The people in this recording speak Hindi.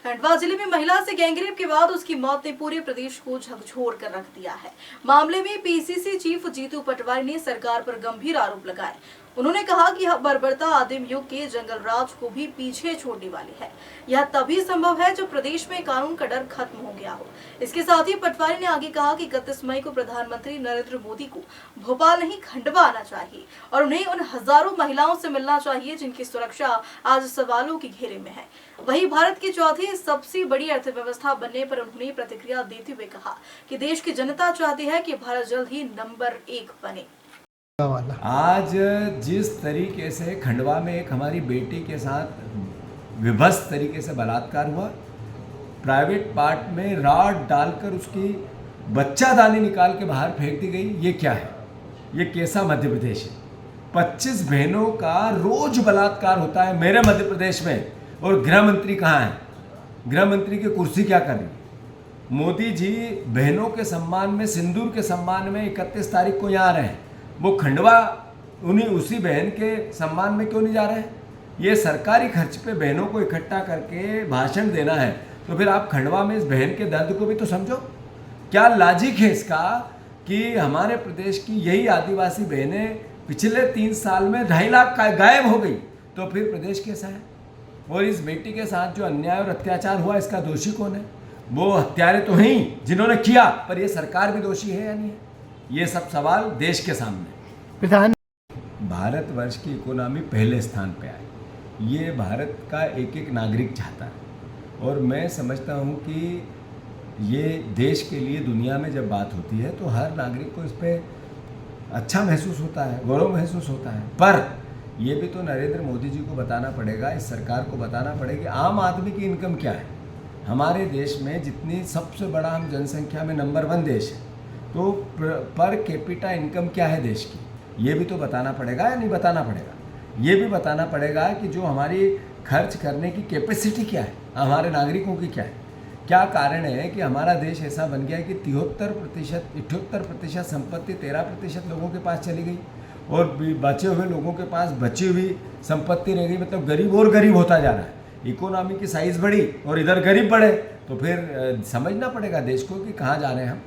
खंडवा जिले में महिला से गैंगरेप के बाद उसकी मौत ने पूरे प्रदेश को झकझोर कर रख दिया है। मामले में पीसीसी चीफ जीतू पटवारी ने सरकार पर गंभीर आरोप लगाए। उन्होंने कहा कि यह बर्बरता आदिम युग के जंगल राज को भी पीछे छोड़ने वाली है। यह तभी संभव है जब प्रदेश में कानून का डर खत्म हो गया हो। इसके साथ ही पटवारी ने आगे कहा कि 31 मई को प्रधानमंत्री नरेंद्र मोदी को भोपाल नहीं खंडवा आना चाहिए और उन्हें उन हजारों महिलाओं से मिलना चाहिए जिनकी सुरक्षा आज सवालों के घेरे में है। वहीं भारत की चौथी सबसे बड़ी अर्थव्यवस्था बनने पर उन्होंने प्रतिक्रिया देते हुए कहा कि देश की जनता चाहती है कि भारत जल्द ही नंबर 1 बने। आज जिस तरीके से खंडवा में एक हमारी बेटी के साथ विभत्स तरीके से बलात्कार हुआ, प्राइवेट पार्ट में रॉड डालकर उसकी बच्चादानी निकाल के बाहर फेंक दी गई, ये क्या है? ये कैसा मध्य प्रदेश है? 25 बहनों का रोज बलात्कार होता है मेरे मध्य प्रदेश में, और गृह मंत्री कहाँ है? गृह मंत्री की कुर्सी क्या कर रही है? मोदी जी बहनों के सम्मान में, सिंदूर के सम्मान में 31 तारीख को यहाँ आ रहे हैं, वो खंडवा उसी बहन के सम्मान में क्यों नहीं जा रहे हैं? ये सरकारी खर्च पे बहनों को इकट्ठा करके भाषण देना है, तो फिर आप खंडवा में इस बहन के दर्द को भी तो समझो। क्या लॉजिक है इसका कि हमारे प्रदेश की यही आदिवासी बहनें पिछले 3 साल में 2.5 लाख गायब हो गई, तो फिर प्रदेश कैसा है? और इस बेटी के साथ जो अन्याय और अत्याचार हुआ, इसका दोषी कौन है? वो हत्यारे तो हैं ही जिन्होंने किया, पर ये सरकार भी दोषी है या नहीं है? ये सब सवाल देश के सामने। भारतवर्ष की इकोनॉमी पहले स्थान पे आई, ये भारत का एक एक नागरिक चाहता है, और मैं समझता हूँ कि ये देश के लिए दुनिया में जब बात होती है तो हर नागरिक को इस पर अच्छा महसूस होता है, गौरव महसूस होता है। पर ये भी तो नरेंद्र मोदी जी को बताना पड़ेगा, इस सरकार को बताना पड़ेगा कि आम आदमी की इनकम क्या है। हमारे देश में जितनी सबसे बड़ा हम जनसंख्या में नंबर 1 देश है, तो पर कैपिटा इनकम क्या है देश की, ये भी तो बताना पड़ेगा या नहीं बताना पड़ेगा? ये भी बताना पड़ेगा कि जो हमारी खर्च करने की कैपेसिटी क्या है, हमारे नागरिकों की क्या है। क्या कारण है कि हमारा देश ऐसा बन गया है कि 78% संपत्ति 13% लोगों के पास चली गई, और बचे हुए लोगों के पास बची हुई संपत्ति रह गई। मतलब गरीब और गरीब होता जा रहा है। इकोनॉमी की साइज़ बढ़ी और इधर गरीब बढ़े, तो फिर समझना पड़ेगा देश को कि कहाँ जा रहे हैं हम।